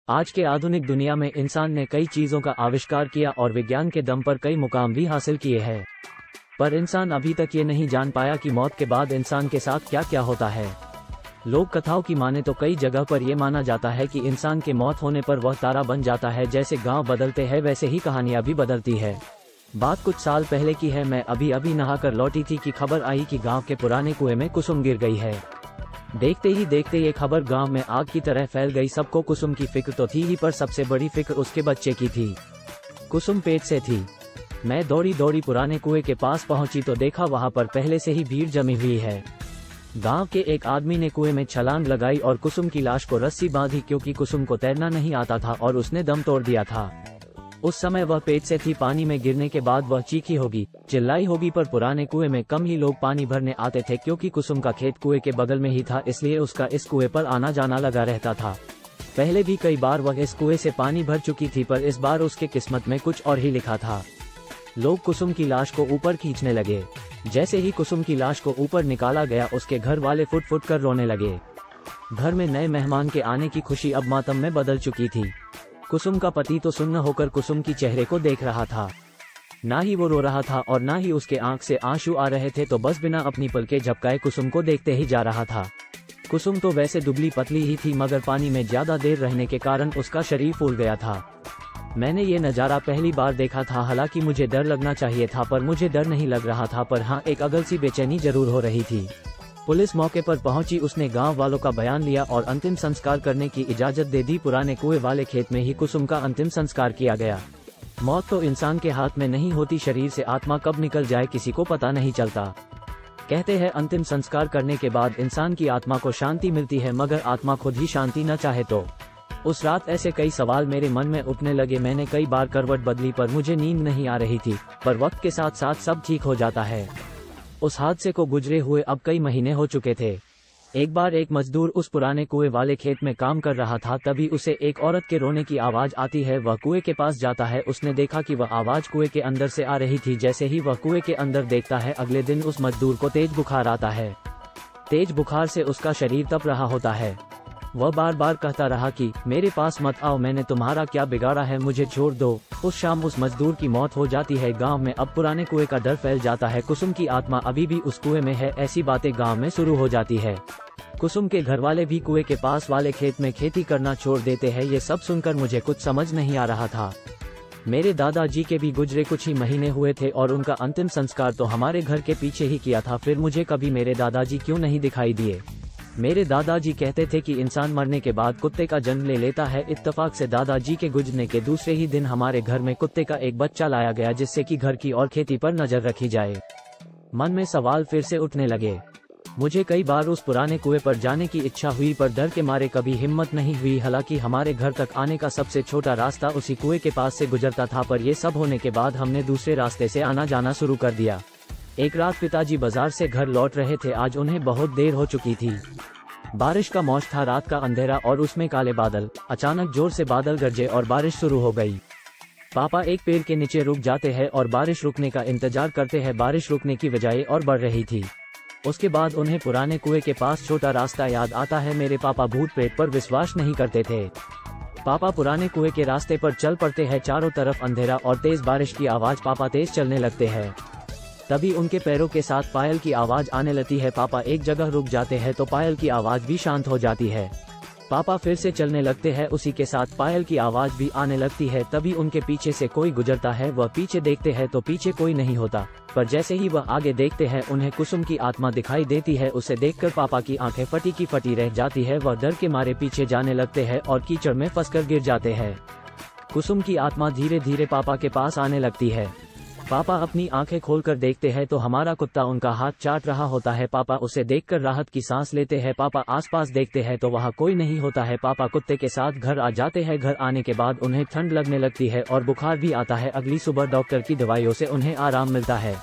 आज के आधुनिक दुनिया में इंसान ने कई चीजों का आविष्कार किया और विज्ञान के दम पर कई मुकाम भी हासिल किए हैं, पर इंसान अभी तक ये नहीं जान पाया कि मौत के बाद इंसान के साथ क्या क्या होता है। लोक कथाओं की माने तो कई जगह पर यह माना जाता है कि इंसान के मौत होने पर वह तारा बन जाता है। जैसे गांव बदलते हैं वैसे ही कहानियां भी बदलती है। बात कुछ साल पहले की है। मैं अभी नहाकर लौटी थी कि खबर आई कि गांव के पुराने कुएं में कुसुम गिर गई है। देखते ही देखते ये खबर गांव में आग की तरह फैल गई। सबको कुसुम की फिक्र तो थी ही, पर सबसे बड़ी फिक्र उसके बच्चे की थी। कुसुम पेट से थी। मैं दौड़ी पुराने कुएं के पास पहुंची तो देखा वहां पर पहले से ही भीड़ जमी हुई है। गांव के एक आदमी ने कुएं में छलांग लगाई और कुसुम की लाश को रस्सी बांधी, क्योंकि कुसुम को तैरना नहीं आता था और उसने दम तोड़ दिया था। उस समय वह पेट से थी। पानी में गिरने के बाद वह चीखी होगी, चिल्लाई होगी, पर पुराने कुएं में कम ही लोग पानी भरने आते थे, क्योंकि कुसुम का खेत कुएं के बगल में ही था, इसलिए उसका इस कुएं पर आना जाना लगा रहता था। पहले भी कई बार वह इस कुएं से पानी भर चुकी थी, पर इस बार उसके किस्मत में कुछ और ही लिखा था। लोग कुसुम की लाश को ऊपर खींचने लगे। जैसे ही कुसुम की लाश को ऊपर निकाला गया, उसके घर वाले फुट फुट कर रोने लगे। घर में नए मेहमान के आने की खुशी अब मातम में बदल चुकी थी। कुसुम का पति तो सुन्न होकर कुसुम की चेहरे को देख रहा था। ना ही वो रो रहा था और ना ही उसके आंख से आंसू आ रहे थे, तो बस बिना अपनी पलकें झपकाए कुसुम को देखते ही जा रहा था। कुसुम तो वैसे दुबली पतली ही थी, मगर पानी में ज्यादा देर रहने के कारण उसका शरीर फूल गया था। मैंने ये नज़ारा पहली बार देखा था। हालांकि मुझे डर लगना चाहिए था, पर मुझे डर नहीं लग रहा था, पर हाँ, एक अगल सी बेचैनी जरूर हो रही थी। पुलिस मौके पर पहुंची। उसने गांव वालों का बयान लिया और अंतिम संस्कार करने की इजाजत दे दी। पुराने कुएं वाले खेत में ही कुसुम का अंतिम संस्कार किया गया। मौत तो इंसान के हाथ में नहीं होती, शरीर से आत्मा कब निकल जाए किसी को पता नहीं चलता। कहते हैं अंतिम संस्कार करने के बाद इंसान की आत्मा को शांति मिलती है, मगर आत्मा खुद ही शांति न चाहे तो। उस रात ऐसे कई सवाल मेरे मन में उठने लगे। मैंने कई बार करवट बदली, पर मुझे नींद नहीं आ रही थी। पर वक्त के साथ साथ सब ठीक हो जाता है। उस हादसे को गुजरे हुए अब कई महीने हो चुके थे। एक बार एक मजदूर उस पुराने कुएं वाले खेत में काम कर रहा था, तभी उसे एक औरत के रोने की आवाज आती है। वह कुएं के पास जाता है। उसने देखा कि वह आवाज कुएं के अंदर से आ रही थी। जैसे ही वह कुएं के अंदर देखता है, अगले दिन उस मजदूर को तेज बुखार आता है। तेज बुखार से उसका शरीर तप रहा होता है। वह बार बार कहता रहा कि मेरे पास मत आओ, मैंने तुम्हारा क्या बिगाड़ा है, मुझे छोड़ दो। उस शाम उस मजदूर की मौत हो जाती है। गांव में अब पुराने कुएं का डर फैल जाता है। कुसुम की आत्मा अभी भी उस कुएं में है, ऐसी बातें गांव में शुरू हो जाती है। कुसुम के घर वाले भी कुएं के पास वाले खेत में खेती करना छोड़ देते हैं। ये सब सुनकर मुझे कुछ समझ नहीं आ रहा था। मेरे दादाजी के भी गुजरे कुछ ही महीने हुए थे और उनका अंतिम संस्कार तो हमारे घर के पीछे ही किया था। फिर मुझे कभी मेरे दादाजी क्यों नहीं दिखाई दिए। मेरे दादाजी कहते थे कि इंसान मरने के बाद कुत्ते का जन्म ले लेता है। इत्तेफाक से दादाजी के गुजरने के दूसरे ही दिन हमारे घर में कुत्ते का एक बच्चा लाया गया, जिससे कि घर की और खेती पर नजर रखी जाए। मन में सवाल फिर से उठने लगे। मुझे कई बार उस पुराने कुएं पर जाने की इच्छा हुई, पर डर के मारे कभी हिम्मत नहीं हुई। हालांकि हमारे घर तक आने का सबसे छोटा रास्ता उसी कुएं के पास से गुजरता था, पर यह सब होने के बाद हमने दूसरे रास्ते से आना जाना शुरू कर दिया। एक रात पिताजी बाजार से घर लौट रहे थे। आज उन्हें बहुत देर हो चुकी थी। बारिश का मौसम था, रात का अंधेरा और उसमें काले बादल। अचानक जोर से बादल गरजे और बारिश शुरू हो गई। पापा एक पेड़ के नीचे रुक जाते हैं और बारिश रुकने का इंतजार करते हैं। बारिश रुकने की बजाय और बढ़ रही थी। उसके बाद उन्हें पुराने कुएं के पास छोटा रास्ता याद आता है। मेरे पापा भूत प्रेत पर विश्वास नहीं करते थे। पापा पुराने कुएं के रास्ते पर चल पड़ते हैं। चारों तरफ अंधेरा और तेज बारिश की आवाज। पापा तेज चलने लगते हैं। तभी उनके पैरों के साथ पायल की आवाज आने लगती है। पापा एक जगह रुक जाते हैं तो पायल की आवाज भी शांत हो जाती है। पापा फिर से चलने लगते हैं। उसी के साथ पायल की आवाज भी आने लगती है। तभी उनके पीछे से कोई गुजरता है। वह पीछे देखते हैं तो पीछे कोई नहीं होता, पर जैसे ही वह आगे देखते हैं उन्हें कुसुम की आत्मा दिखाई देती है। उसे देखकर पापा की आंखें फटी की फटी रह जाती है। वह डर के मारे पीछे जाने लगते हैं और कीचड़ में फंसकर गिर जाते हैं। कुसुम की आत्मा धीरे धीरे पापा के पास आने लगती है। पापा अपनी आंखें खोलकर देखते हैं तो हमारा कुत्ता उनका हाथ चाट रहा होता है। पापा उसे देखकर राहत की सांस लेते हैं। पापा आसपास देखते हैं तो वहाँ कोई नहीं होता है। पापा कुत्ते के साथ घर आ जाते हैं। घर आने के बाद उन्हें ठंड लगने लगती है और बुखार भी आता है। अगली सुबह डॉक्टर की दवाइयों से उन्हें आराम मिलता है।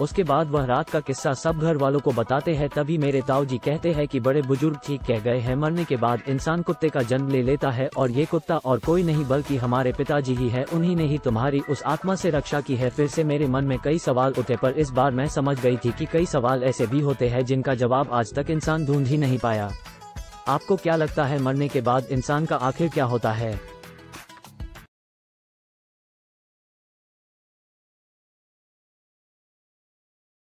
उसके बाद वह रात का किस्सा सब घर वालों को बताते हैं। तभी मेरे ताऊजी कहते हैं कि बड़े बुजुर्ग ठीक कह गए हैं, मरने के बाद इंसान कुत्ते का जन्म ले लेता है और ये कुत्ता और कोई नहीं बल्कि हमारे पिताजी ही है। उन्हीं ने ही तुम्हारी उस आत्मा से रक्षा की है। फिर से मेरे मन में कई सवाल उठे, पर इस बार मैं समझ गई थी कि कई सवाल ऐसे भी होते हैं जिनका जवाब आज तक इंसान ढूंढ ही नहीं पाया। आपको क्या लगता है, मरने के बाद इंसान का आखिर क्या होता है?